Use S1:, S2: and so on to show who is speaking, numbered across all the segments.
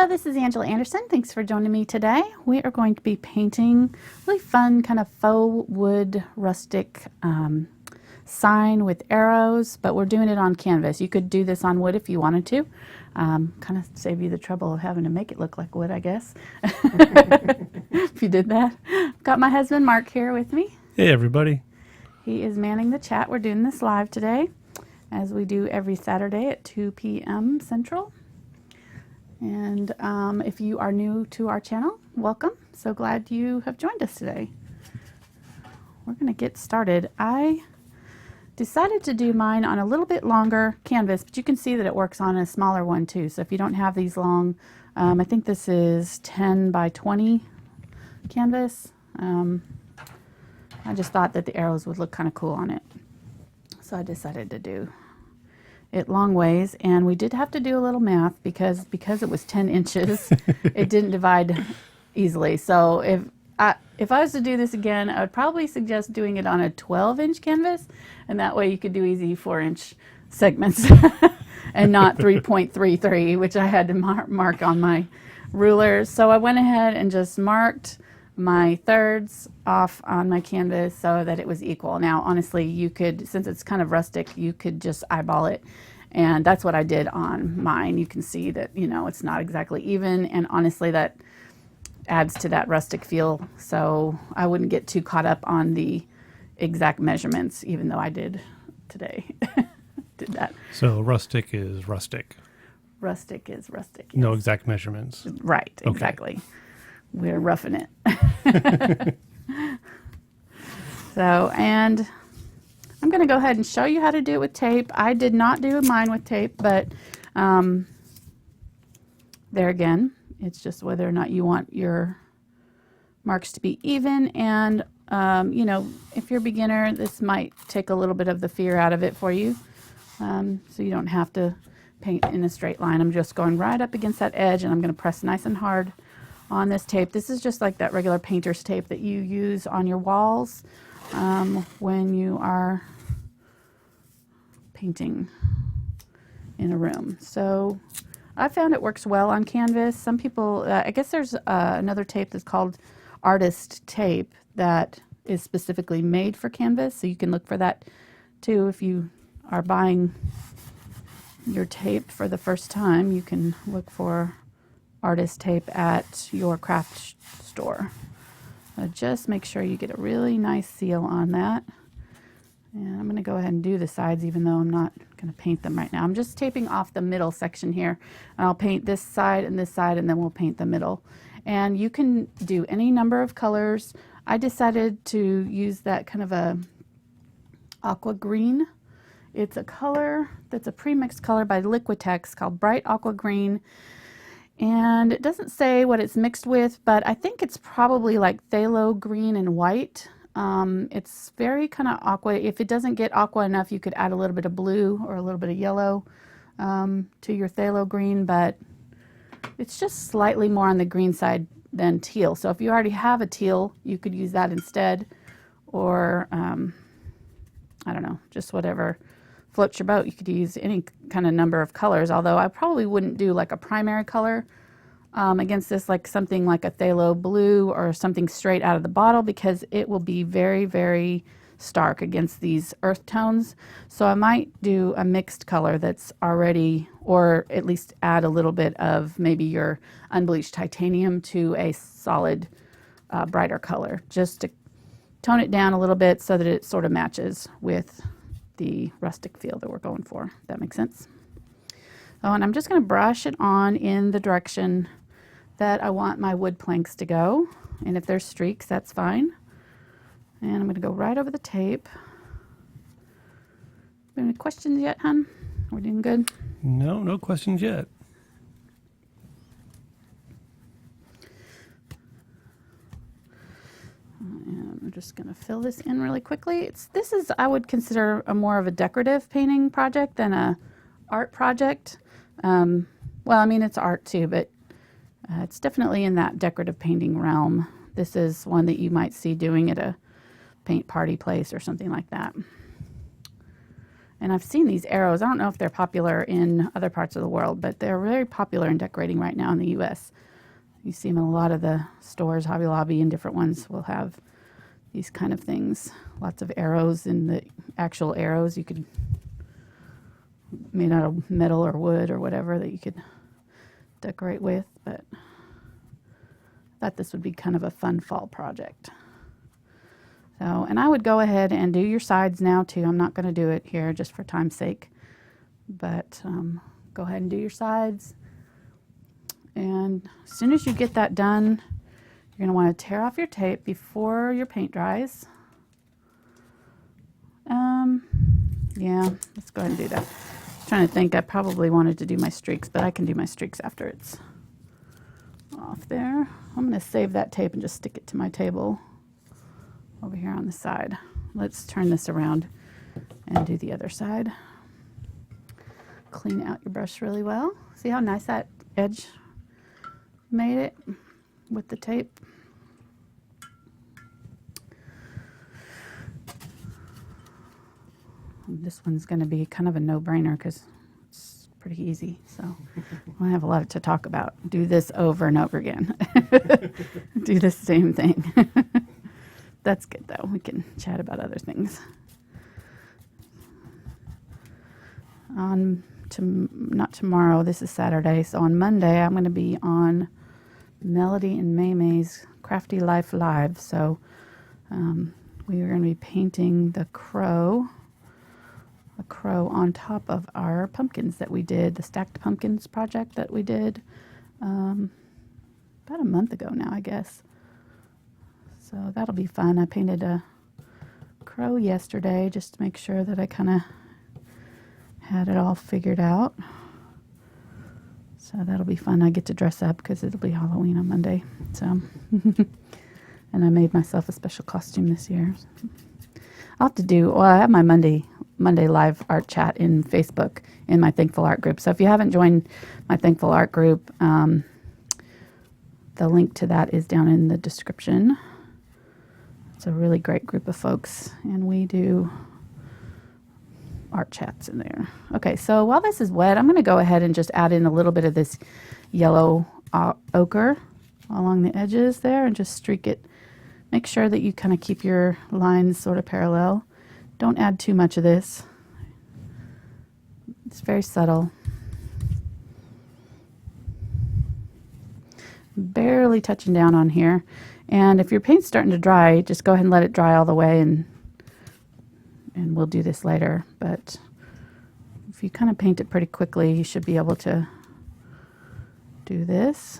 S1: Hello, this is Angela Anderson. Thanks for joining me today. We are going to be painting really fun kind of faux wood rustic sign with arrows, but we're doing it on canvas. You could do this on wood if you wanted to. Kind of save you the trouble of having to make it look like wood, I guess. If you did that. Got my husband Mark here with me.
S2: Hey everybody.
S1: He is manning the chat. We're doing this live today, as we do every Saturday at 2 p.m. Central. And if you are new to our channel, welcome. So glad you have joined us today. We're going to get started. I decided to do mine on a little bit longer canvas, but you can see that it works on a smaller one too. So if you don't have these long, I think this is 10 by 20 canvas. I just thought that the arrows would look kind of cool on it. So I decided to do it long ways, and we did have to do a little math because it was 10 inches, it didn't divide easily. So if I was to do this again, I would probably suggest doing it on a 12-inch canvas, and that way you could do easy 4-inch segments and not 3.33, which I had to mark on my ruler. So I went ahead and just marked my thirds off on my canvas so that it was equal. Now, honestly, you could, since it's kind of rustic, you could just eyeball it. And that's what I did on mine. You can see that, you know, it's not exactly even. And honestly, that adds to that rustic feel. So I wouldn't get too caught up on the exact measurements, even though I did today. Did that.
S2: So rustic is rustic.
S1: Rustic is rustic. Yes.
S2: No exact measurements.
S1: Right,
S2: Okay.
S1: exactly. We're roughing it. So, and I'm going to go ahead and show you how to do it with tape. I did not do mine with tape, but there again, it's just whether or not you want your marks to be even. And, you know, if you're a beginner, this might take a little bit of the fear out of it for you. So you don't have to paint in a straight line. I'm just going right up against that edge, and I'm going to press nice and hard on this tape. This is just like that regular painter's tape that you use on your walls when you are painting in a room. So I found it works well on canvas. Some people, I guess there's another tape that's called artist tape that is specifically made for canvas. So you can look for that too. If you are buying your tape for the first time, you can look for artist tape at your craft store. Just make sure you get a really nice seal on that. And I'm going to go ahead and do the sides, even though I'm not going to paint them right now. I'm just taping off the middle section here. And I'll paint this side, and then we'll paint the middle. And you can do any number of colors. I decided to use that kind of a aqua green. It's a color that's a pre-mixed color by Liquitex called Bright Aqua Green. And it doesn't say what it's mixed with, but I think it's probably like phthalo green and white. It's very kind of aqua. If it doesn't get aqua enough, you could add a little bit of blue or a little bit of yellow to your phthalo green, but it's just slightly more on the green side than teal. So if you already have a teal, you could use that instead, or I don't know, just whatever floats your boat. You could use any kind of number of colors, although I probably wouldn't do like a primary color against this, like something like a phthalo blue or something straight out of the bottle, because it will be very, very stark against these earth tones. So I might do a mixed color that's already, or at least add a little bit of maybe your unbleached titanium to a solid brighter color, just to tone it down a little bit so that it sort of matches with the rustic feel that we're going for. If that makes sense. Oh, and I'm just going to brush it on in the direction that I want my wood planks to go. And if there's streaks, that's fine. And I'm going to go right over the tape. Any questions yet, hon? We're doing good?
S2: No questions yet.
S1: And I'm just going to fill this in really quickly. This is, I would consider, a more of a decorative painting project than a art project. Well, I mean, it's art too, but it's definitely in that decorative painting realm. This is one that you might see doing at a paint party place or something like that. And I've seen these arrows. I don't know if they're popular in other parts of the world, but they're very popular in decorating right now in the US. You see them in a lot of the stores, Hobby Lobby and different ones will have these kind of things. Lots of arrows, and the actual arrows you could, made out of metal or wood or whatever, that you could decorate with. But I thought this would be kind of a fun fall project. So, and I would go ahead and do your sides now too. I'm not going to do it here just for time's sake, but go ahead and do your sides. And as soon as you get that done, you're going to want to tear off your tape before your paint dries. Yeah, let's go ahead and do that. I'm trying to think, I probably wanted to do my streaks, but I can do my streaks after it's off there. I'm going to save that tape and just stick it to my table over here on the side. Let's turn this around and do the other side. Clean out your brush really well. See how nice that edge made it with the tape? This one's going to be kind of a no-brainer because it's pretty easy. So I don't have a lot to talk about. Do this over and over again. Do the same thing. That's good though. We can chat about other things. Not tomorrow, this is Saturday, so on Monday I'm going to be on Melody and May's Crafty Life Live. So we are going to be painting the crow on top of our pumpkins that we did, the stacked pumpkins project that we did about a month ago now, I guess. So that'll be fun. I painted a crow yesterday just to make sure that I kind of had it all figured out. So that'll be fun. I get to dress up because it'll be Halloween on Monday. So, and I made myself a special costume this year. I'll have to do, well, I have my Monday live art chat in Facebook in my Thankful Art group. So if you haven't joined my Thankful Art group, the link to that is down in the description. It's a really great group of folks, and we do art chats in there. Okay, so while this is wet, I'm going to go ahead and just add in a little bit of this yellow ochre along the edges there and just streak it. Make sure that you kind of keep your lines sort of parallel. Don't add too much of this. It's very subtle. Barely touching down on here. And if your paint's starting to dry, just go ahead and let it dry all the way, and we'll do this later. But if you kind of paint it pretty quickly, you should be able to do this.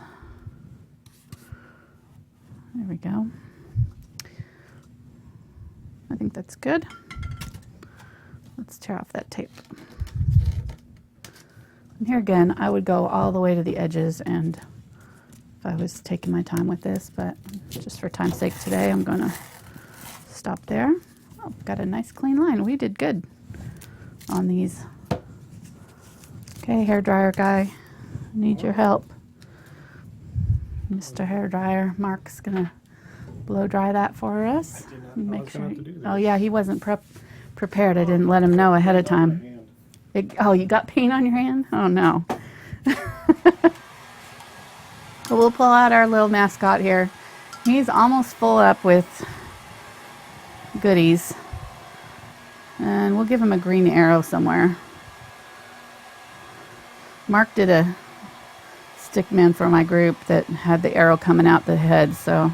S1: There we go. I think that's good. Let's tear off that tape. And here again, I would go all the way to the edges, and if I was taking my time with this, but just for time's sake today, I'm going to stop there. Oh, got a nice clean line. We did good on these. Okay, hairdryer guy, need your help. Mr. Hairdryer, Mark's going to blow dry that for us.
S2: I did not
S1: Make
S2: know I was
S1: sure.
S2: gonna have to do this.
S1: Oh yeah, he wasn't prepared. I didn't let him know ahead of time. Oh, you got paint on your hand? Oh no. So we'll pull out our little mascot here. He's almost full up with goodies. And we'll give him a green arrow somewhere. Mark did a stick man for my group that had the arrow coming out the head, so,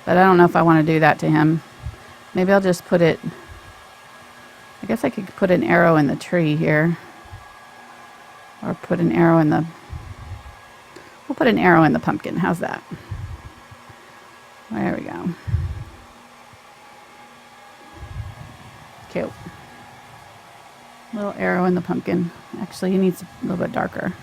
S1: but I don't know if I want to do that to him. Maybe I'll just put it, I guess I could put an arrow in the tree here. Or put an arrow in the, we'll put an arrow in the pumpkin. How's that? There we go. Cute. Little arrow in the pumpkin. Actually, he needs a little bit darker.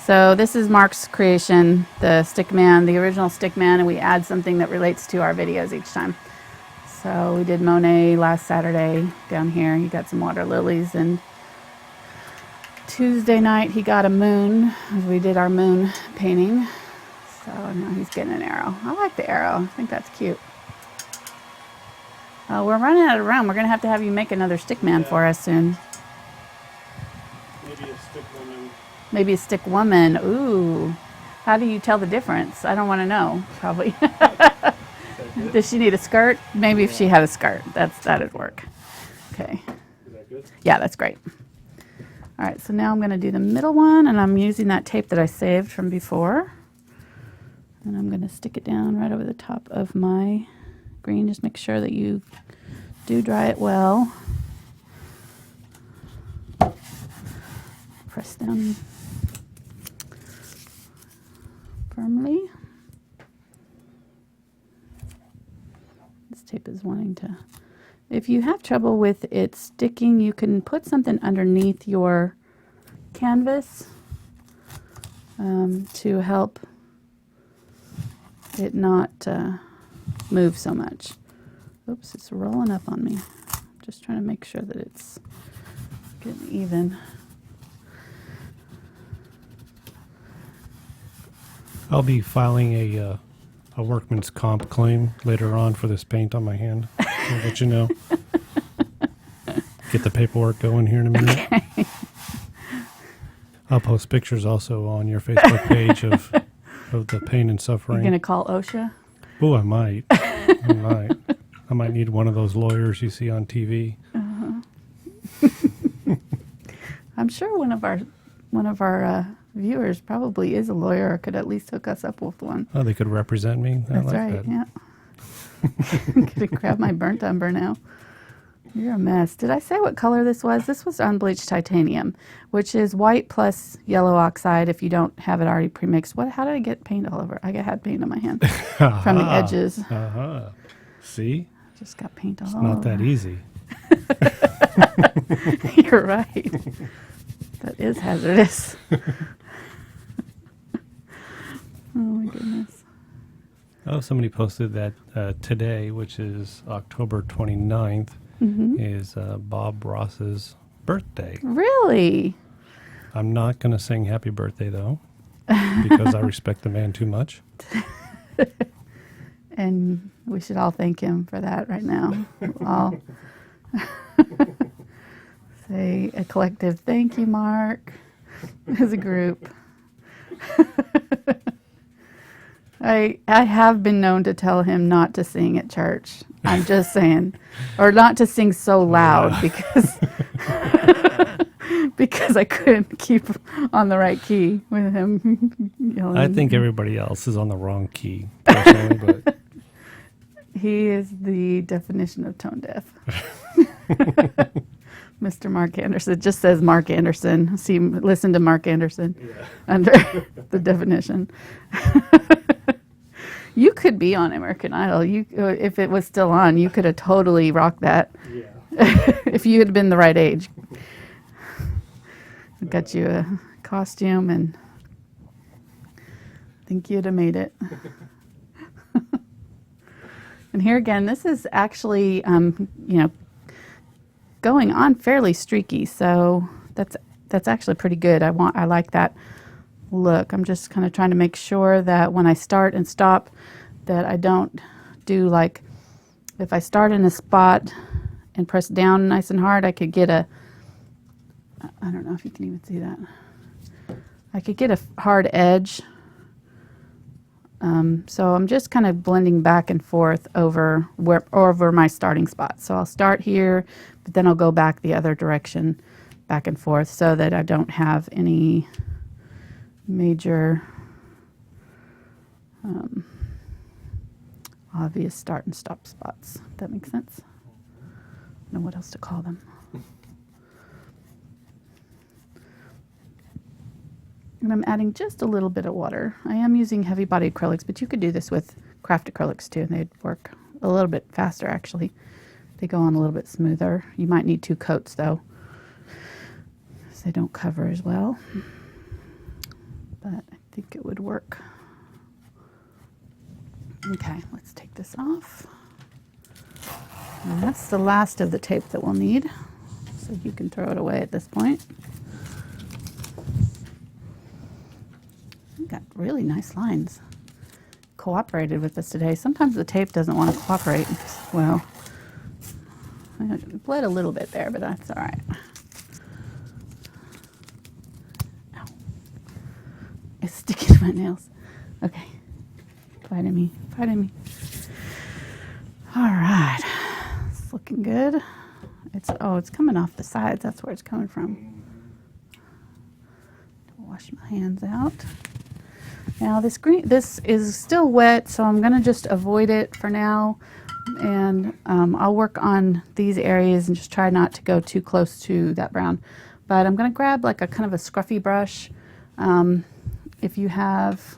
S1: So this is Mark's creation, the stick man, the original stick man, and we add something that relates to our videos each time. So we did Monet last Saturday down here. He got some water lilies, and Tuesday night he got a moon. We did our moon painting. So now he's getting an arrow. I like the arrow. I think that's cute. We're running out of room. We're going to have you make another stick man for us soon.
S2: Maybe a stick woman.
S1: Maybe a stick woman. Ooh. How do you tell the difference? I don't want to know, probably. Does she need a skirt? Maybe if she had a skirt, that'd work. Okay.
S2: Is that good?
S1: Yeah, that's great. All right, so now I'm going to do the middle one, and I'm using that tape that I saved from before. And I'm going to stick it down right over the top of my green. Just make sure that you do dry it well. Press down firmly. This tape is wanting to... If you have trouble with it sticking, you can put something underneath your canvas to help it not move so much. Oops, it's rolling up on me. Just trying to make sure that it's getting even.
S2: I'll be filing a workman's comp claim later on for this paint on my hand. I'll let you know. Get the paperwork going here in a minute.
S1: Okay.
S2: I'll post pictures also on your Facebook page of the pain and suffering.
S1: You're going to call OSHA?
S2: Oh, I might. I might need one of those lawyers you see on TV.
S1: I'm sure one of our viewers probably is a lawyer or could at least hook us up with one.
S2: Oh, they could represent me.
S1: That's
S2: like
S1: right,
S2: that.
S1: yeah. I'm going to grab my burnt umber now. You're a mess. Did I say what color this was? This was unbleached titanium, which is white plus yellow oxide if you don't have it already premixed. How did I get paint all over? I had paint on my hand from the edges.
S2: See?
S1: Just got paint all
S2: It's
S1: over.
S2: not that easy.
S1: You're right. That is hazardous. Oh my goodness.
S2: Oh, somebody posted that today, which is October 29th, is Bob Ross's birthday.
S1: Really?
S2: I'm not going to sing happy birthday, though, because I respect the man too much.
S1: And we should all thank him for that right now. All say a collective thank you, Mark, as a group. I have been known to tell him not to sing at church. I'm just saying. Or not to sing so loud because I couldn't keep on the right key with him yelling.
S2: I think everybody else is on the wrong key, personally, but
S1: he is the definition of tone deaf. Mr. Mark Anderson. It just says Mark Anderson. Listen to Mark Anderson under the definition. You could be on American Idol. If it was still on, you could have totally rocked that.
S2: yeah.
S1: If you had been the right age. Got you a costume, and I think you'd have made it. And here again, this is actually, going on fairly streaky, so that's actually pretty good. I like that look. I'm just kind of trying to make sure that when I start and stop, that I don't do like, if I start in a spot and press down nice and hard, I could get I don't know if you can even see that. I could get a hard edge. So I'm just kind of blending back and forth over my starting spot. So I'll start here, but then I'll go back the other direction, back and forth, so that I don't have any major obvious start and stop spots, if that makes sense. I don't know what else to call them. And I'm adding just a little bit of water. I am using heavy body acrylics, but you could do this with craft acrylics too, and they'd work a little bit faster actually. They go on a little bit smoother. You might need 2 coats though, so they don't cover as well. But I think it would work. Okay, let's take this off. And that's the last of the tape that we'll need, so you can throw it away at this point. Got really nice lines. Cooperated with us today. Sometimes the tape doesn't want to cooperate well. I bled a little bit there, but that's all right. Ow. It's sticking to my nails. Okay. Fighting me. Fighting me. All right. It's looking good. It's coming off the sides. That's where it's coming from. Wash my hands out. Now this is still wet, so I'm going to just avoid it for now. And I'll work on these areas and just try not to go too close to that brown. But I'm going to grab like a kind of a scruffy brush. If you have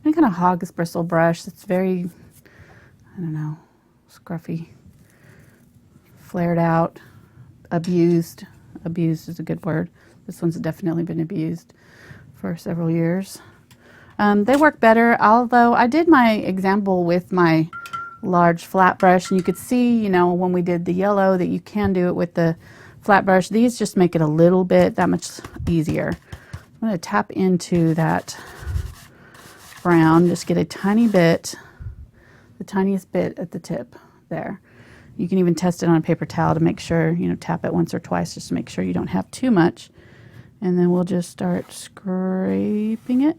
S1: any kind of hog's bristle brush that's very, I don't know, scruffy, flared out, abused. Abused is a good word. This one's definitely been abused for several years. They work better, although I did my example with my large flat brush, and you could see, you know, when we did the yellow that you can do it with the flat brush. These just make it a little bit that much easier. I'm going to tap into that brown, just get a tiny bit, the tiniest bit at the tip there. You can even test it on a paper towel to make sure, you know, tap it once or twice just to make sure you don't have too much. And then we'll just start scraping it.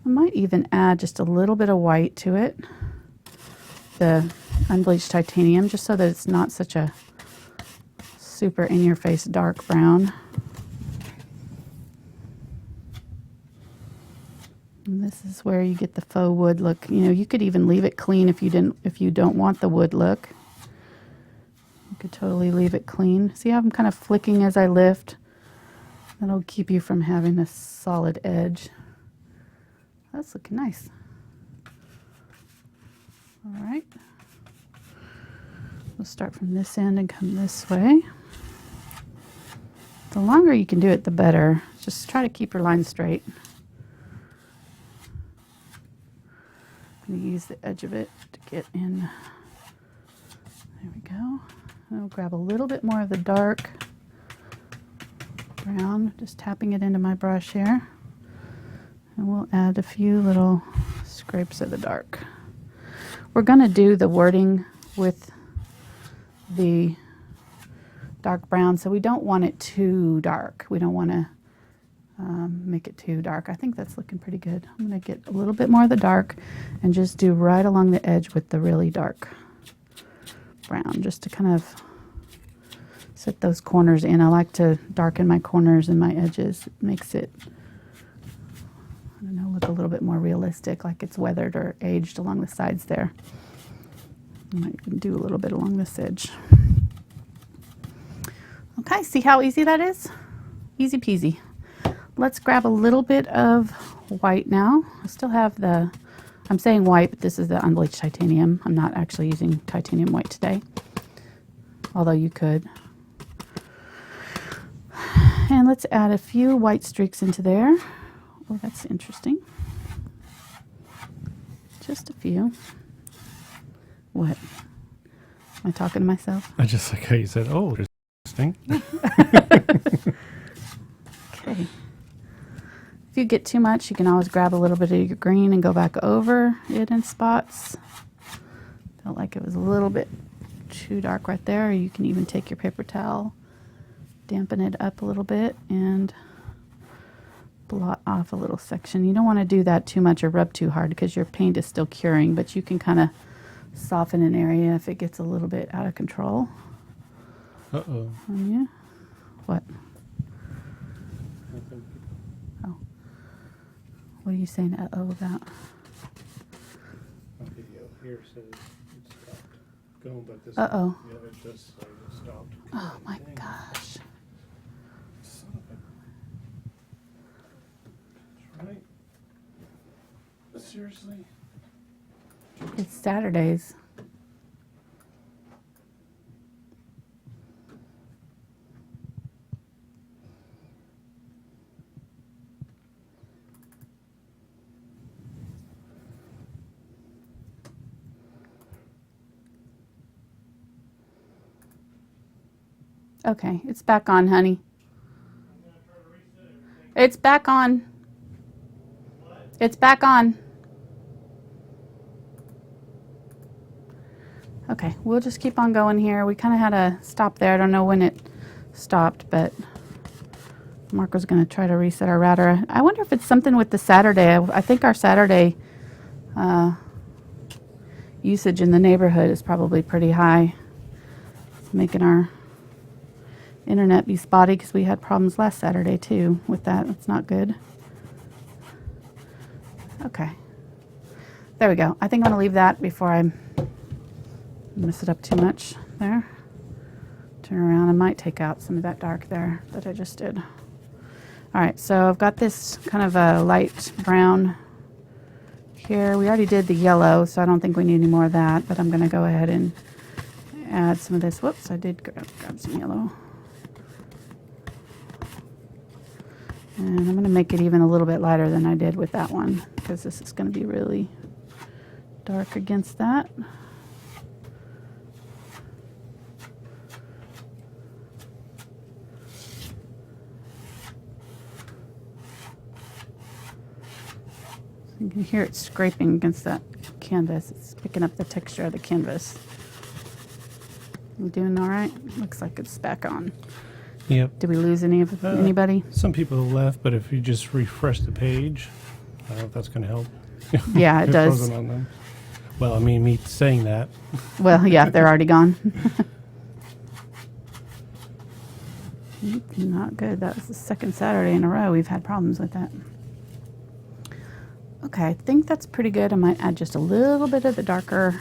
S1: I might even add just a little bit of white to it, the unbleached titanium, just so that it's not such a super in-your-face dark brown. And this is where you get the faux wood look. You know, you could even leave it clean if you don't want the wood look. You could totally leave it clean. See how I'm kind of flicking as I lift? That'll keep you from having a solid edge. That's looking nice. All right. We'll start from this end and come this way. The longer you can do it, the better. Just try to keep your line straight. I'm going to use the edge of it to get in. There we go. I'll grab a little bit more of the dark brown, just tapping it into my brush here. And we'll add a few little scrapes of the dark. We're going to do the wording with the dark brown, so we don't want it too dark. We don't want to make it too dark. I think that's looking pretty good. I'm going to get a little bit more of the dark and just do right along the edge with the really dark brown, just to kind of set those corners in. I like to darken my corners and my edges. It makes it, I don't know, look a little bit more realistic, like it's weathered or aged along the sides there. I might even do a little bit along this edge. Okay, see how easy that is? Easy peasy. Let's grab a little bit of white now. I still have the, I'm saying white, but this is the unbleached titanium. I'm not actually using titanium white today, although you could. And let's add a few white streaks into there. Oh, that's interesting. Just a few. What? Am I talking to myself?
S2: I just like how you said, oh, interesting.
S1: Okay. If you get too much, you can always grab a little bit of your green and go back over it in spots. Felt like it was a little bit too dark right there. Or you can even take your paper towel, dampen it up a little bit, and blot off a little section. You don't want to do that too much or rub too hard because your paint is still curing, but you can kind of soften an area if it gets a little bit out of control.
S2: Uh-oh.
S1: Oh, yeah? What? Oh. What are you saying uh-oh about?
S2: My video here says it stopped going, but this
S1: Uh-oh.
S2: yeah, it does say it stopped.
S1: Oh my gosh.
S2: Son of a... That's right. Seriously?
S1: It's Saturdays. Okay, it's back on, honey. It's back on. It's back on. Okay, we'll just keep on going here. We kind of had a stop there. I don't know when it stopped, but Marco's going to try to reset our router. I wonder if it's something with the Saturday. I think our Saturday usage in the neighborhood is probably pretty high. It's making our internet be spotty because we had problems last Saturday too with that. That's not good. Okay. There we go. I think I'm going to leave that before I mess it up too much there. Turn around. I might take out some of that dark there that I just did. All right, so I've got this kind of a light brown here. We already did the yellow, so I don't think we need any more of that, but I'm going to go ahead and add some of this. Whoops, I did grab some yellow. And I'm going to make it even a little bit lighter than I did with that one, because this is going to be really dark against that. You can hear it scraping against that canvas. It's picking up the texture of the canvas. You doing all right? Looks like it's back on.
S2: Yep.
S1: Did we lose anybody?
S2: Some people left, but if you just refresh the page, I don't know if that's going to help.
S1: Yeah, it
S2: They're
S1: does.
S2: frozen on them. Well, I mean, me saying that.
S1: Well, yeah, they're already gone. Not good. That was the second Saturday in a row we've had problems with that. Okay, I think that's pretty good. I might add just a little bit of the darker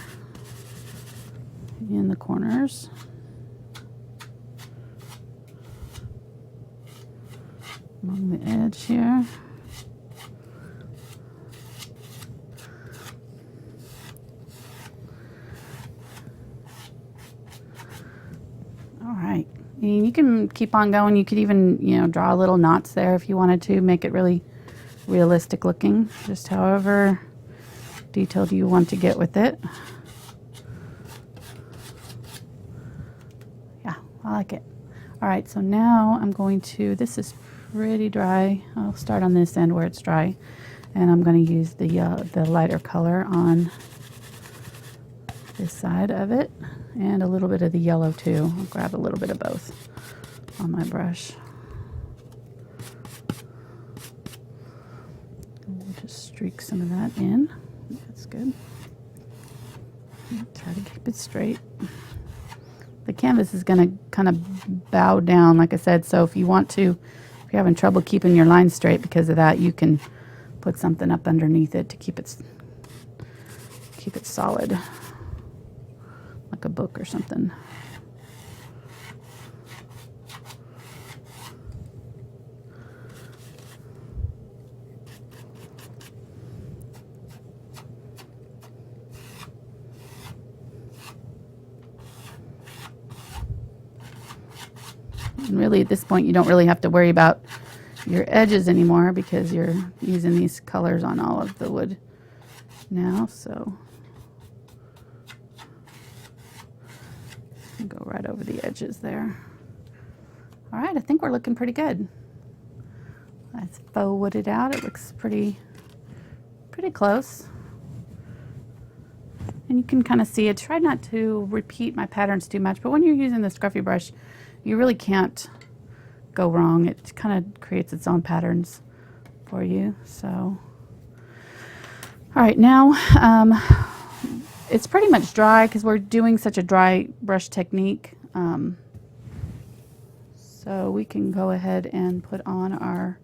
S1: in the corners. Along the edge here. All right. And you can keep on going. You could even, draw little knots there if you wanted to, make it really realistic looking, just however detailed you want to get with it. Yeah, I like it. All right, so now I'm going to, this is pretty dry. I'll start on this end where it's dry, and I'm going to use the lighter color on this side of it, and a little bit of the yellow too. I'll grab a little bit of both on my brush. Just streak some of that in. That's good. Try to keep it straight. The canvas is going to kind of bow down, like I said, so if you want to, if you're having trouble keeping your lines straight because of that, you can put something up underneath it to keep it solid, like a book or something. And really, at this point, you don't really have to worry about your edges anymore because you're using these colors on all of the wood now. So go right over the edges there. All right, I think we're looking pretty good. Let's faux wood it out. It looks pretty close. And you can kind of see it. Try not to repeat my patterns too much, but when you're using the scruffy brush, you really can't go wrong. It kind of creates its own patterns for you. So, all right, now it's pretty much dry because we're doing such a dry brush technique. So we can go ahead and put on our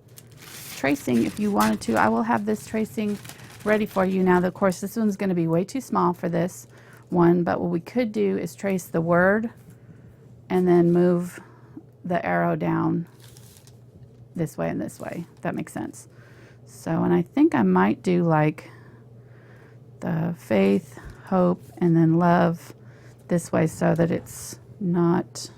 S1: tracing if you wanted to. I will have this tracing ready for you now. Of course, this one's going to be way too small for this one, but what we could do is trace the word and then move the arrow down this way and this way. If that makes sense. So, and I think I might do like the faith, hope, and then love this way so that it's not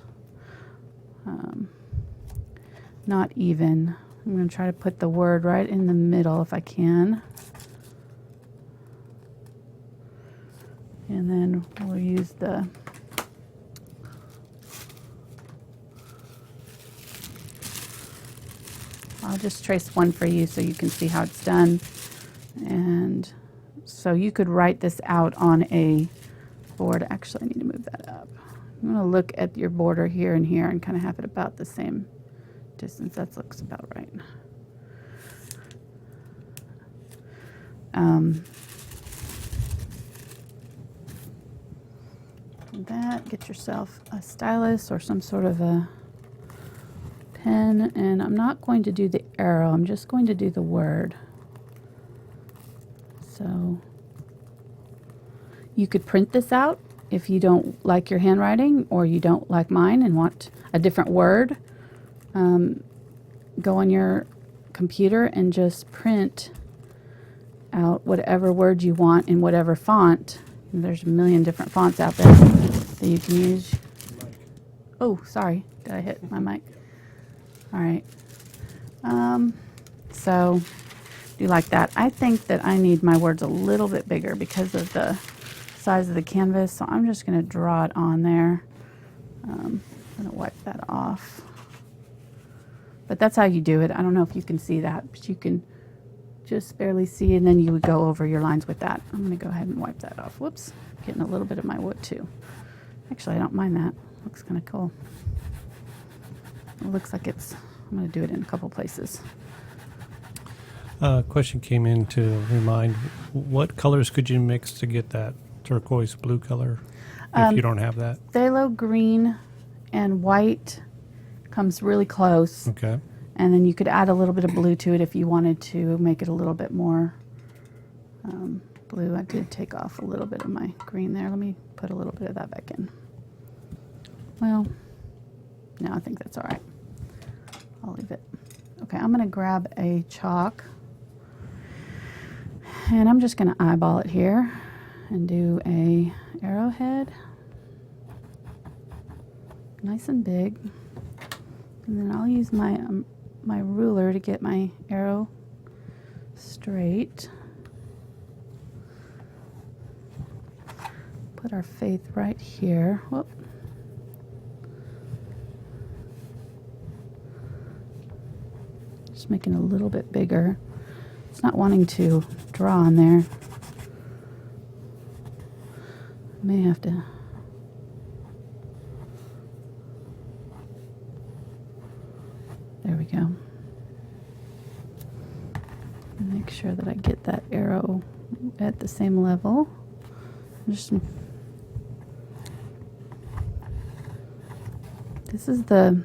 S1: even. I'm going to try to put the word right in the middle if I can. And then we'll use the I'll just trace one for you so you can see how it's done. And so you could write this out on a board. Actually, I need to move that up. I'm going to look at your border here and here and kind of have it about the same distance. That looks about right. That, get yourself a stylus or some sort of a pen, and I'm not going to do the arrow, I'm just going to do the word. So you could print this out if you don't like your handwriting or you don't like mine and want a different word. Go on your computer and just print out whatever word you want in whatever font. And there's a million different fonts out there that you can use. Oh, sorry, did I hit my mic? All right. So do you like that? I think that I need my words a little bit bigger because of the size of the canvas, so I'm just going to draw it on there. I'm going to wipe that off. But that's how you do it. I don't know if you can see that, but you can just barely see, and then you would go over your lines with that. I'm going to go ahead and wipe that off. Whoops, getting a little bit of my wood too. Actually, I don't mind that. Looks kind of cool. It looks like it's, I'm going to do it in a couple places.
S2: Question came in to remind, what colors could you mix to get that turquoise blue color if you don't have that?
S1: Phthalo green and white comes really close.
S2: Okay.
S1: And then you could add a little bit of blue to it if you wanted to make it a little bit more blue. I did take off a little bit of my green there. Let me put a little bit of that back in. Well, no, I think that's all right. I'll leave it. Okay, I'm going to grab a chalk. And I'm just going to eyeball it here and do a arrowhead. Nice and big. And then I'll use my my ruler to get my arrow straight. Put our faith right here. Whoop. Just making it a little bit bigger. It's not wanting to draw on there. May have to. There we go. Make sure that I get that arrow at the same level. Just, this is the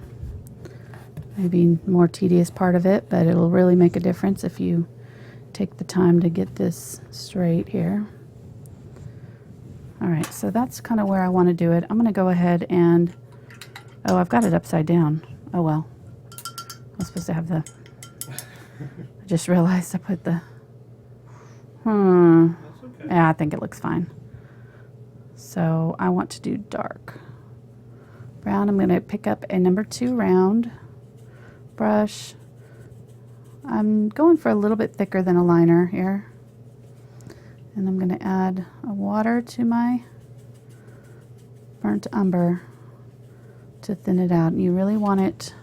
S1: maybe more tedious part of it, but it'll really make a difference if you take the time to get this straight here. All right, so that's kind of where I want to do it. I'm going to go ahead and, oh, I've got it upside down. Oh well. I was supposed to have the, I just realized I put the,
S2: That's okay.
S1: yeah, I think it looks fine. So I want to do dark brown. I'm going to pick up a number 2 round brush. I'm going for a little bit thicker than a liner here. And I'm going to add a water to my burnt umber to thin it out. And you really want it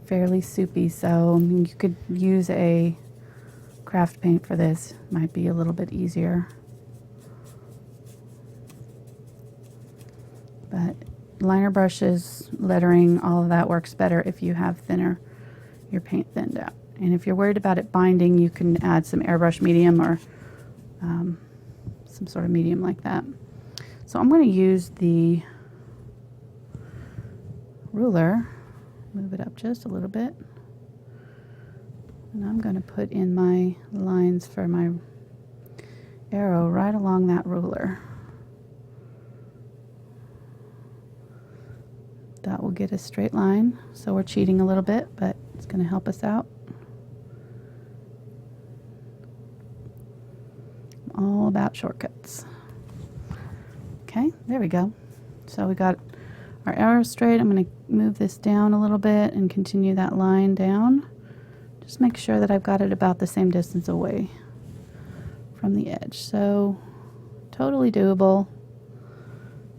S1: fairly soupy, so I mean, you could use a craft paint for this. Might be a little bit easier. But liner brushes, lettering, all of that works better if you have thinner, your paint thinned out. And if you're worried about it binding, you can add some airbrush medium or some sort of medium like that. So I'm going to use the ruler, move it up just a little bit, and I'm going to put in my lines for my arrow right along that ruler. That will get a straight line, so we're cheating a little bit, but it's going to help us out. All about shortcuts. Okay, there we go. So we got our arrow straight. I'm going to move this down a little bit and continue that line down. Just make sure that I've got it about the same distance away from the edge. So totally doable.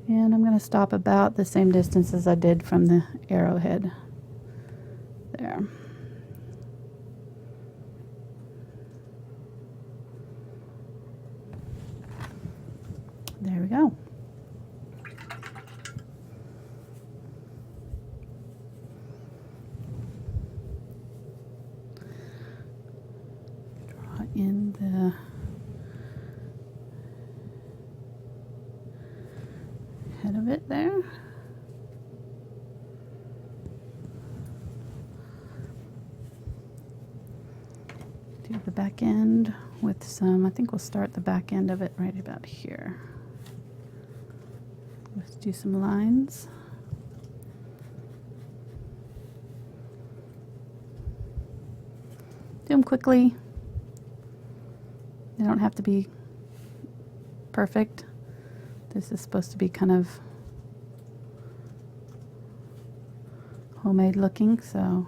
S1: And I'm going to stop about the same distance as I did from the arrowhead. There. There we go. the head of it there. Do the back end with some, I think we'll start the back end of it right about here. Let's do some lines. Do them quickly. They don't have to be perfect. This is supposed to be kind of homemade looking, so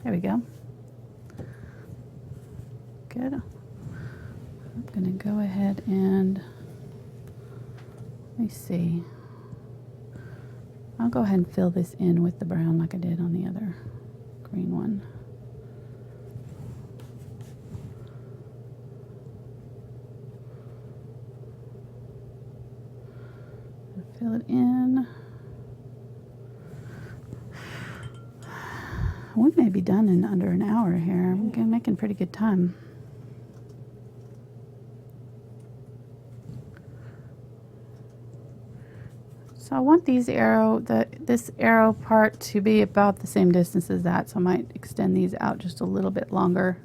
S1: there we go. Good. I'm going to go ahead and let me see. I'll go ahead and fill this in with the brown like I did on the other green one. Fill it in. We may be done in under an hour here. We're making pretty good time. So I want this arrow part to be about the same distance as that, so I might extend these out just a little bit longer,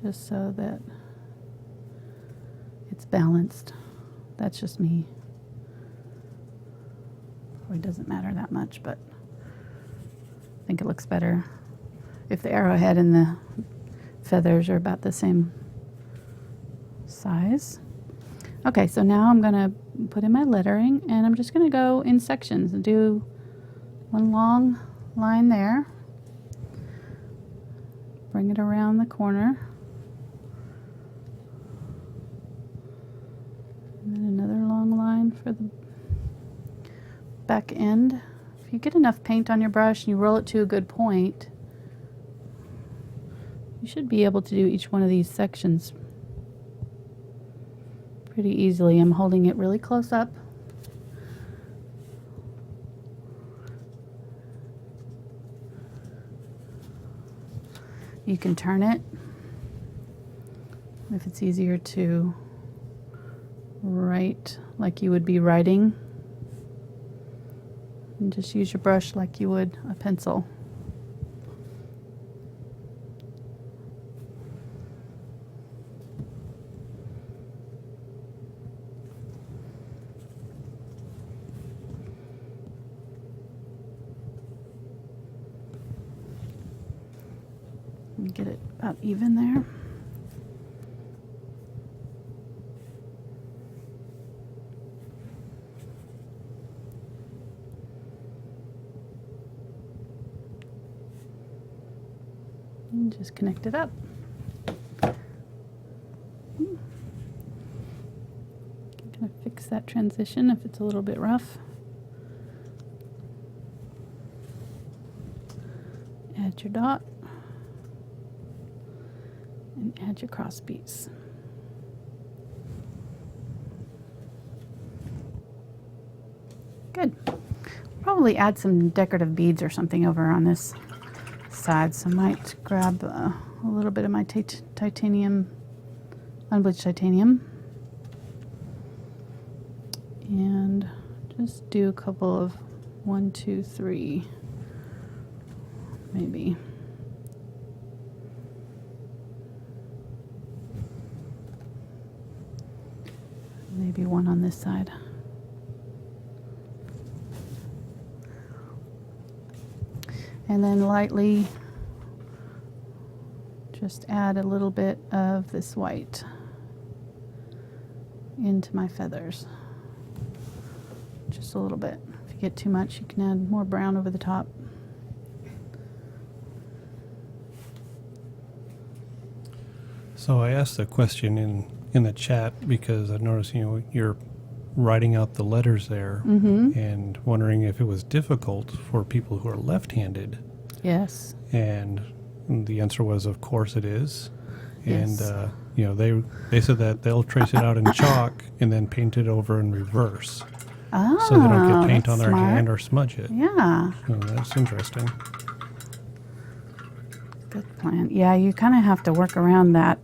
S1: just so that it's balanced. That's just me. Probably doesn't matter that much, but I think it looks better if the arrowhead and the feathers are about the same size. Okay, so now I'm going to put in my lettering, and I'm just going to go in sections and do one long line there. Bring it around the corner. And then another long line for the back end. If you get enough paint on your brush and you roll it to a good point, you should be able to do each one of these sections pretty easily. I'm holding it really close up. You can turn it if it's easier to write like you would be writing. And just use your brush like you would a pencil. And get it about even there. And just connect it up. I'm gonna fix that transition if it's a little bit rough. Add your dot and add your cross beads. Good. Probably add some decorative beads or something over on this side, so I might grab a little bit of my titanium, unbleached titanium, and just do a couple of 1, 2, 3, maybe. Maybe one on this side. And then lightly just add a little bit of this white into my feathers. Just a little bit. If you get too much, you can add more brown over the top.
S2: So I asked a question in the chat because I noticed, you're writing out the letters there, and wondering if it was difficult for people who are left-handed.
S1: Yes.
S2: And the answer was, of course it is.
S1: Yes.
S2: And they said that they'll trace it out in chalk and then paint it over in reverse.
S1: Oh,
S2: so they don't get paint on
S1: that's
S2: their
S1: smart.
S2: hand or smudge it.
S1: Yeah,
S2: So that's interesting.
S1: good plan. Yeah, you kind of have to work around that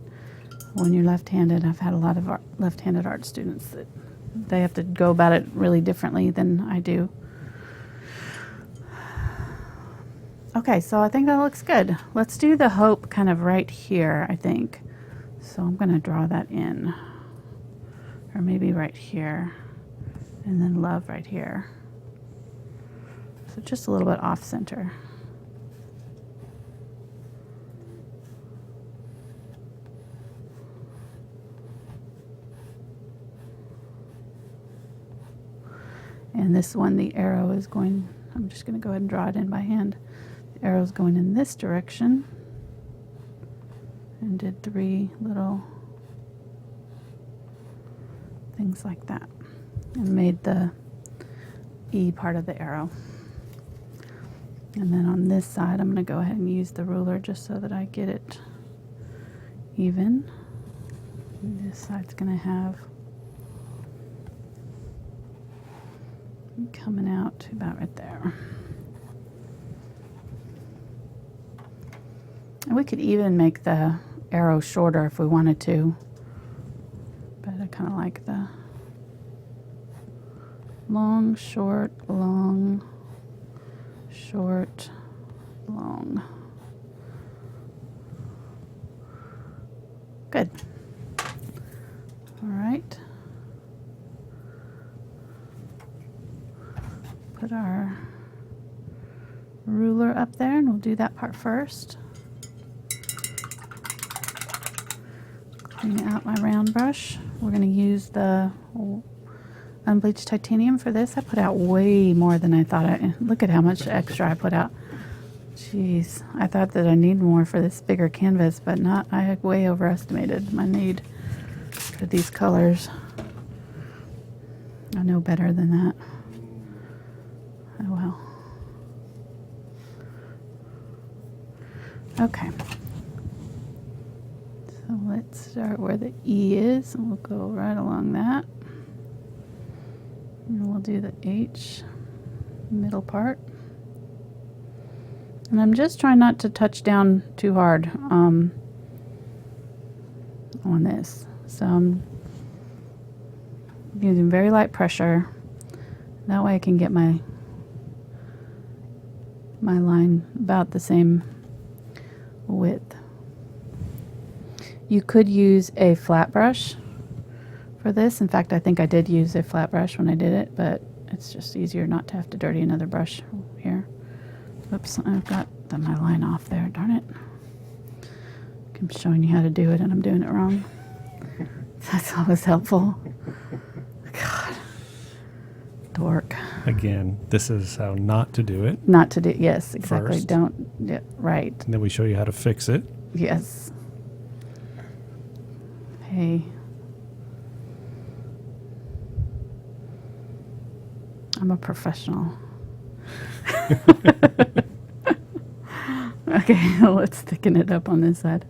S1: when you're left-handed. I've had a lot of left-handed art students that they have to go about it really differently than I do. Okay, so I think that looks good. Let's do the hope kind of right here, I think. So I'm going to draw that in. Or maybe right here. And then love right here. So just a little bit off center. And this one, the arrow is going, I'm just going to go ahead and draw it in by hand. The arrow's going in this direction. And did 3 little things like that. And made the E part of the arrow. And then on this side, I'm going to go ahead and use the ruler just so that I get it even. And this side's going to have coming out to about right there. And we could even make the arrow shorter if we wanted to, but I kind of like the long, short, long, short, long. Good. All right. Put our ruler up there, and we'll do that part first. Clean out my round brush. We're going to use the unbleached titanium for this. I put out way more than I thought. Look at how much extra I put out. Jeez, I thought that I need more for this bigger canvas, but not. I way overestimated my need for these colors. I know better than that. Oh well. Okay. So let's start where the E is, and we'll go right along that. And we'll do the H middle part. And I'm just trying not to touch down too hard on this. So I'm using very light pressure. That way I can get my line about the same width. You could use a flat brush for this. In fact, I think I did use a flat brush when I did it, but it's just easier not to have to dirty another brush here. Oops, I've got my line off there, darn it. I'm showing you how to do it and I'm doing it wrong. That's always helpful. God. Dork.
S2: Again, this is how not to do it.
S1: Not to do, yes, exactly.
S2: First.
S1: Don't, yeah, right.
S2: And then we show you how to fix it.
S1: Yes. Hey. I'm a professional. Okay, let's thicken it up on this side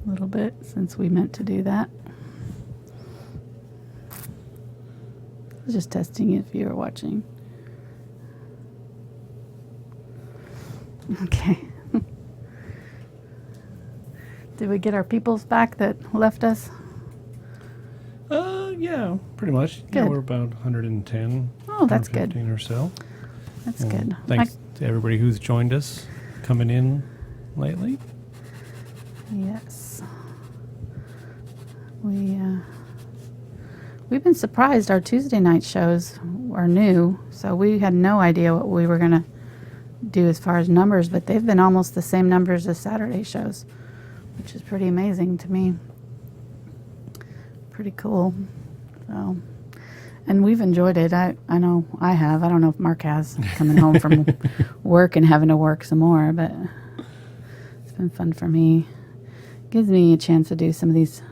S1: a little bit since we meant to do that. I was just testing if you were watching. Okay. Did we get our peoples back that left us?
S2: Yeah, pretty much.
S1: Good.
S2: Yeah, we're about 110.
S1: Oh, that's good.
S2: 115 or so.
S1: That's
S2: And
S1: good.
S2: Thanks to everybody who's joined us coming in lately.
S1: Yes. We've been surprised. Our Tuesday night shows are new, so we had no idea what we were going to do as far as numbers, but they've been almost the same numbers as Saturday shows, which is pretty amazing to me. Pretty cool. So, and we've enjoyed it. I know I have. I don't know if Mark has, coming home from work and having to work some more, but it's been fun for me. Gives me a chance to do some of these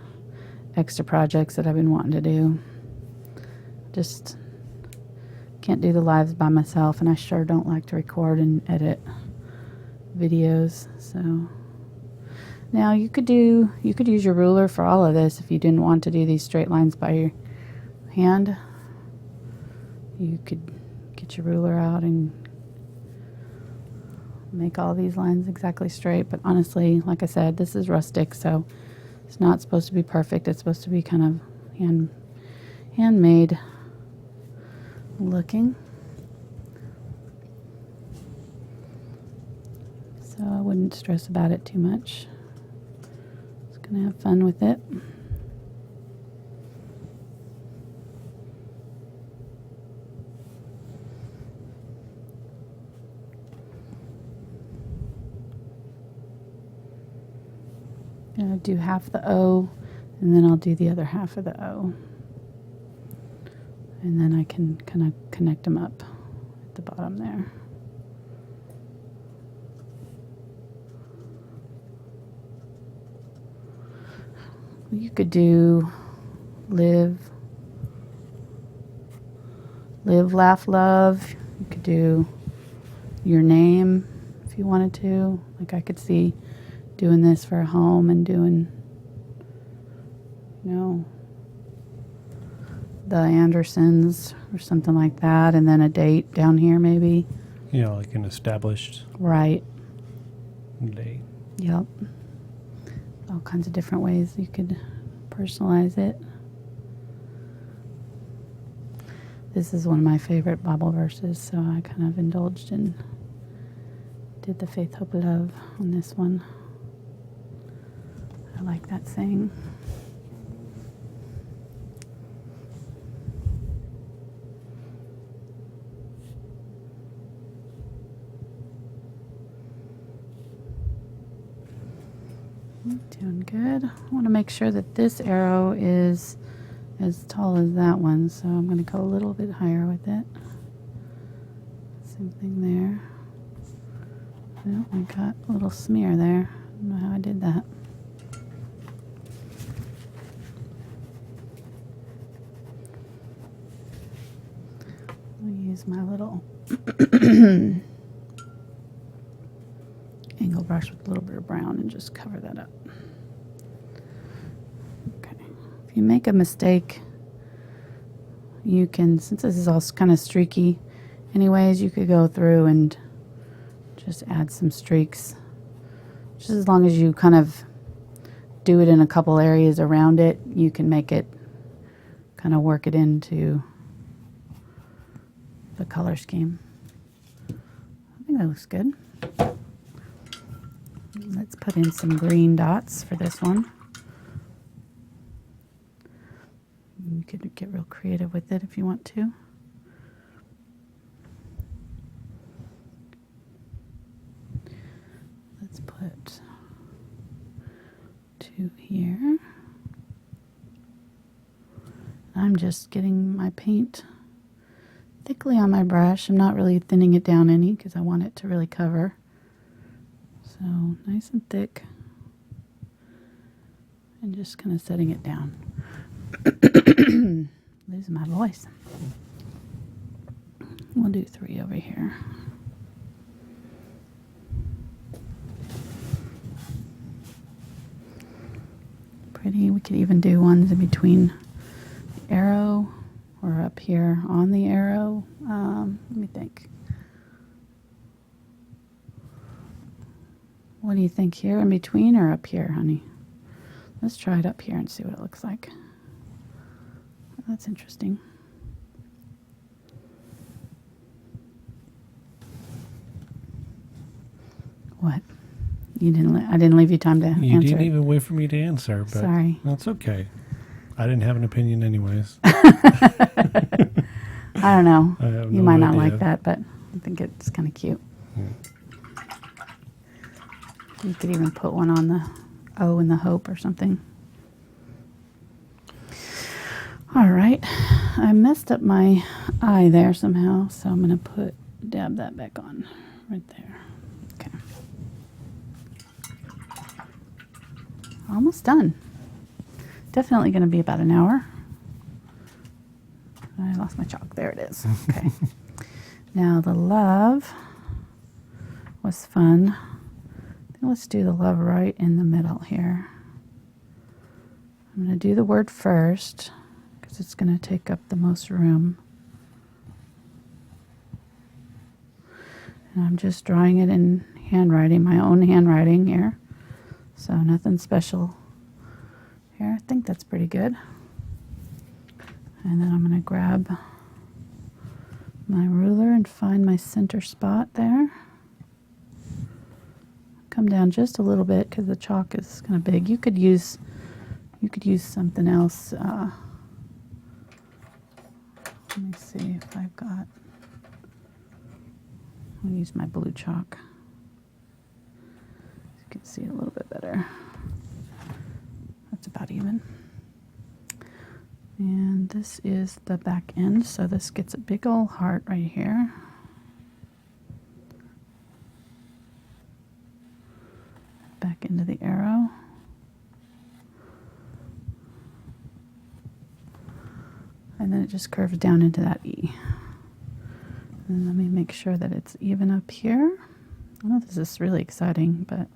S1: extra projects that I've been wanting to do. Just can't do the lives by myself, and I sure don't like to record and edit videos. So now you could use your ruler for all of this if you didn't want to do these straight lines by your hand. You could get your ruler out and make all these lines exactly straight, but honestly, like I said, this is rustic, so it's not supposed to be perfect. It's supposed to be kind of handmade looking. So I wouldn't stress about it too much. Just gonna have fun with it. Gonna do half the O, and then I'll do the other half of the O. And then I can kind of connect them up at the bottom there. You could do live, laugh, love. You could do your name if you wanted to. Like I could see doing this for a home and doing, you know, the Andersons or something like that, and then a date down here maybe.
S2: You know, like an established
S1: Right.
S2: date.
S1: Yep. All kinds of different ways you could personalize it. This is one of my favorite Bible verses, so I kind of indulged and did the faith, hope, love on this one. I like that saying. Doing good. I want to make sure that this arrow is as tall as that one, so I'm going to go a little bit higher with it. Same thing there. Well, I got a little smear there. I don't know how I did that. I'll use my little angle brush with a little bit of brown and just cover that up. Okay. If you make a mistake, you can, since this is all kind of streaky anyways, you could go through and just add some streaks. Just as long as you kind of do it in a couple areas around it, you can make it kind of work it into the color scheme. I think that looks good. Let's put in some green dots for this one. You could get real creative with it if you want to. Let's put 2 here. I'm just getting my paint thickly on my brush. I'm not really thinning it down any because I want it to really cover. So nice and thick, and just kind of setting it down. Losing my voice. We'll do 3 over here. Pretty. We could even do ones in between the arrow or up here on the arrow. Let me think. What do you think, here in between or up here, honey? Let's try it up here and see what it looks like. That's interesting. What? You didn't. I didn't leave you time to answer.
S2: You didn't even wait for me to answer. But
S1: sorry.
S2: That's okay. I didn't have an opinion anyways.
S1: I don't know.
S2: I have
S1: You
S2: no
S1: might not
S2: idea.
S1: like that, but I think it's kind of cute.
S2: Yeah.
S1: You could even put one on the O in the hope or something. All right. I messed up my eye there somehow, so I'm going to dab that back on right there. Okay. Almost done. Definitely going to be about an hour. I lost my chalk. There it is. Okay. Now the love was fun. Let's do the love right in the middle here. I'm going to do the word first because it's going to take up the most room. And I'm just drawing it in handwriting, my own handwriting here. So nothing special here. I think that's pretty good. And then I'm going to grab my ruler and find my center spot there. Come down just a little bit because the chalk is kind of big. You could use something else. Let me see if I've got. I'll use my blue chalk. You can see it a little bit better. That's about even. And this is the back end, so this gets a big old heart right here. Back into the arrow. And then it just curves down into that E. And let me make sure that it's even up here. I know this is really exciting, but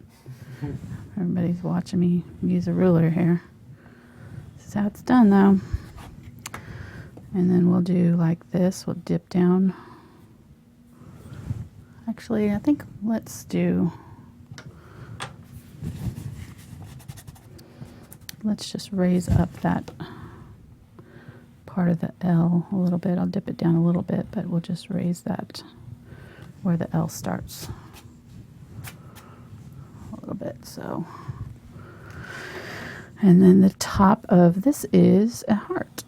S1: everybody's watching me use a ruler here. This is how it's done though. And then we'll do like this. We'll dip down. Actually, I think let's just raise up that part of the L a little bit. I'll dip it down a little bit, but we'll just raise that where the L starts a little bit. So, and then the top of this is a heart,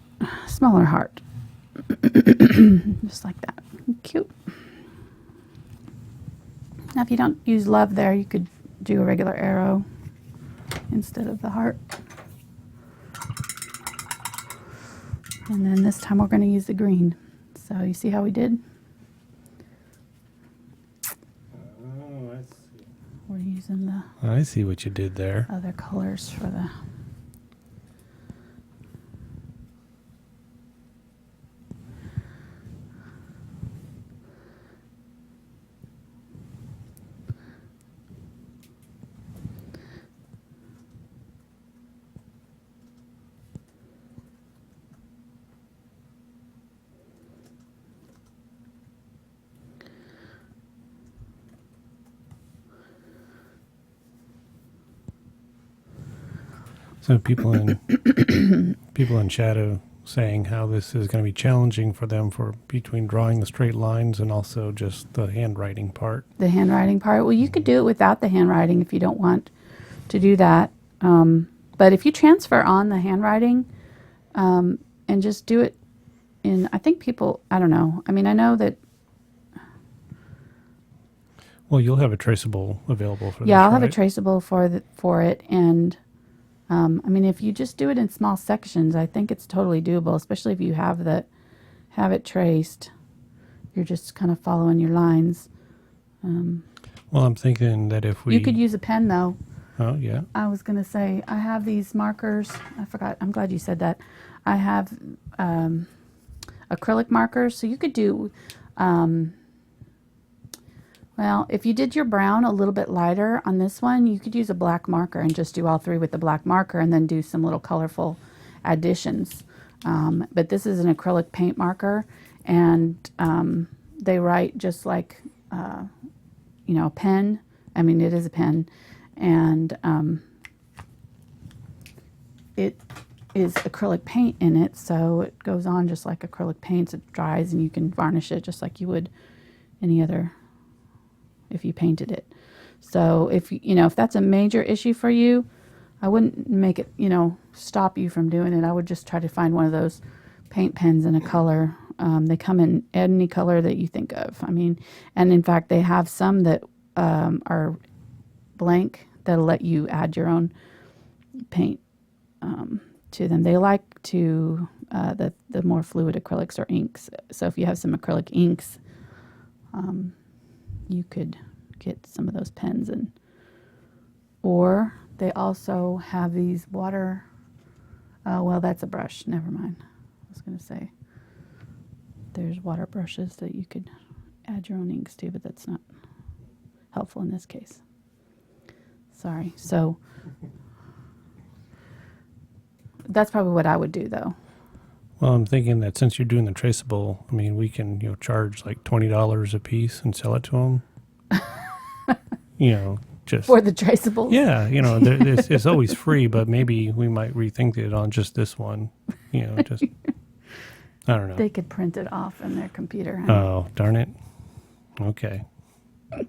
S1: smaller heart, just like that. Cute. Now, if you don't use love there, you could do a regular arrow instead of the heart. And then this time we're going to use the green. So you see how we did?
S2: Oh, I see.
S1: We're using the
S2: I see what you did there.
S1: other colors for the...
S2: So people in chat are saying how this is going to be challenging for them for between drawing the straight lines and also just the handwriting part.
S1: The handwriting part. Well, you could do it without the handwriting if you don't want to do that. But if you transfer on the handwriting and just do it in, I think people, I don't know. I mean, I know that.
S2: Well, you'll have a traceable available for
S1: Yeah,
S2: this,
S1: I'll have a
S2: right?
S1: traceable for it. And I mean, if you just do it in small sections, I think it's totally doable, especially if you have it traced. You're just kind of following your lines.
S2: Well, I'm thinking that if we...
S1: You could use a pen, though.
S2: Oh, yeah.
S1: I was going to say, I have these markers. I forgot. I'm glad you said that. I have acrylic markers. So you could do, well, if you did your brown a little bit lighter on this one, you could use a black marker and just do all three with the black marker and then do some little colorful additions. But this is an acrylic paint marker, and they write just like, you know, a pen. I mean, it is a pen. And it is acrylic paint in it, so it goes on just like acrylic paints. It dries and you can varnish it just like you would any other if you painted it. So if you know, if that's a major issue for you, I wouldn't make it, you know, stop you from doing it. I would just try to find one of those paint pens in a color. They come in any color that you think of. I mean, and in fact, they have some that are blank that'll let you add your own paint to them. They like to the more fluid acrylics or inks. So if you have some acrylic inks, you could get some of those pens. And or they also have these water, well, that's a brush, never mind. I was going to say there's water brushes that you could add your own inks to, but that's not helpful in this case. Sorry. So that's probably what I would do, though.
S2: Well, I'm thinking that since you're doing the traceable, I mean, we can, you know, charge like $20 a piece and sell it to them. just
S1: For the traceables.
S2: yeah, it's always free, but maybe we might rethink it on just this one. Just I don't know.
S1: They could print it off in their computer. Huh?
S2: Oh, darn it. Okay.
S1: The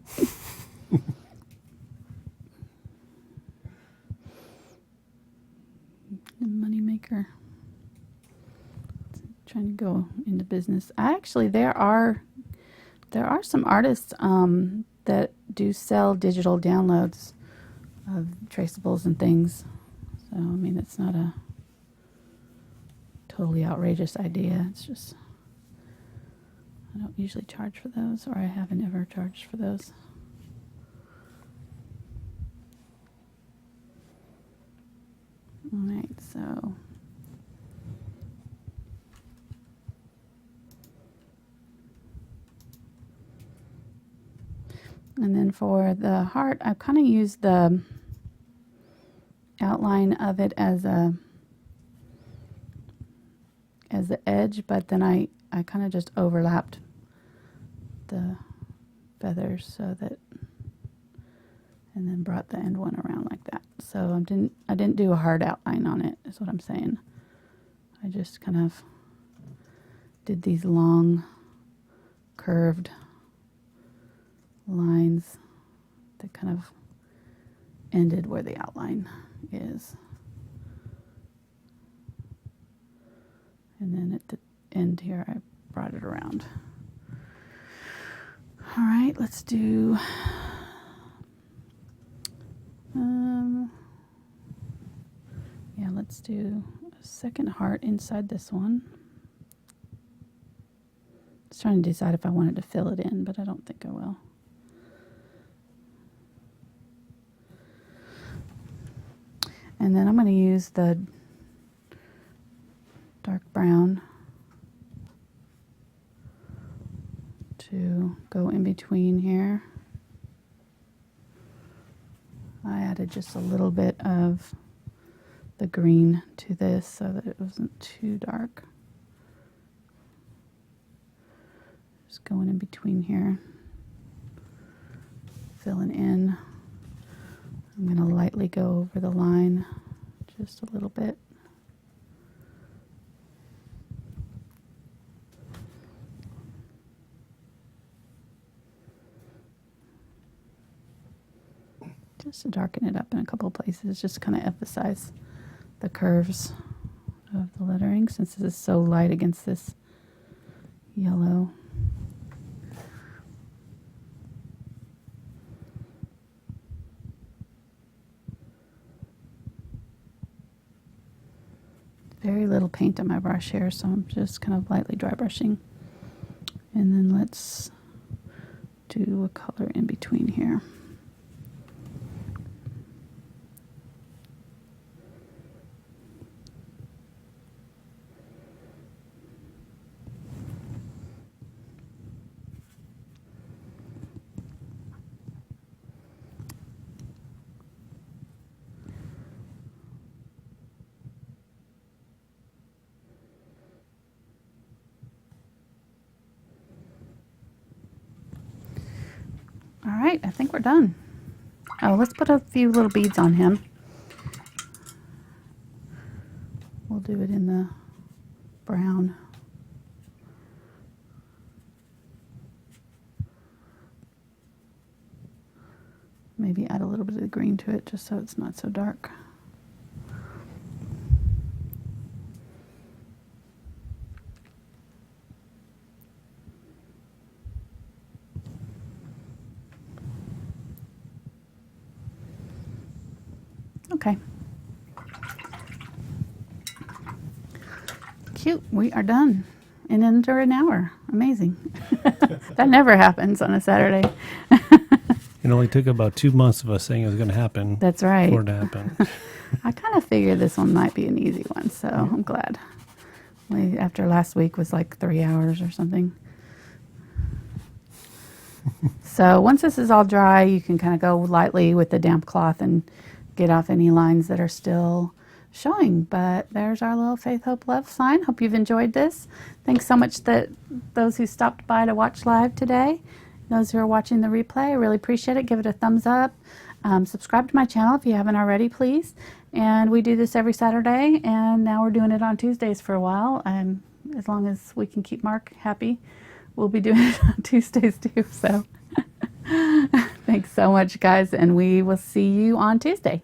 S1: moneymaker. Trying to go into business. There are some artists that do sell digital downloads of traceables and things. So I mean, it's not a totally outrageous idea. It's just I don't usually charge for those, or I haven't ever charged for those. All right, so and then for the heart, I've kind of used the outline of it as the edge, but then I kind of just overlapped the feathers so that, and then brought the end one around like that. So I didn't do a hard outline on it, is what I'm saying. I just kind of did these long curved lines that kind of ended where the outline is. And then at the end here, I brought it around. All right, let's do let's do a second heart inside this one. I was trying to decide if I wanted to fill it in, but I don't think I will. And then I'm going to use the dark brown to go in between here. I added just a little bit of the green to this so that it wasn't too dark. Just going in between here, filling in. I'm going to lightly go over the line just a little bit. Just to darken it up in a couple of places, just kind of emphasize the curves of the lettering since this is so light against this yellow. Very little paint on my brush here, so I'm just kind of lightly dry brushing. And then let's do a color in between here. All right, I think we're done. Oh, let's put a few little beads on him. We'll do it in the brown. Maybe add a little bit of the green to it just so it's not so dark. Okay. Cute. We are done in under an hour. Amazing. That never happens on a Saturday.
S2: It only took about 2 months of us saying it was going to happen.
S1: That's right.
S2: For it to happen.
S1: I kind of figured this one might be an easy one, so I'm glad. After last week was like 3 hours or something. So once this is all dry, you can kind of go lightly with the damp cloth and get off any lines that are still showing. But there's our little Faith, Hope, Love sign. Hope you've enjoyed this. Thanks so much that those who stopped by to watch live today. Those who are watching the replay, I really appreciate it. Give it a thumbs up. Subscribe to my channel if you haven't already, please. And we do this every Saturday, and now we're doing it on Tuesdays for a while. As long as we can keep Mark happy, we'll be doing it on Tuesdays too. So thanks so much, guys, and we will see you on Tuesday.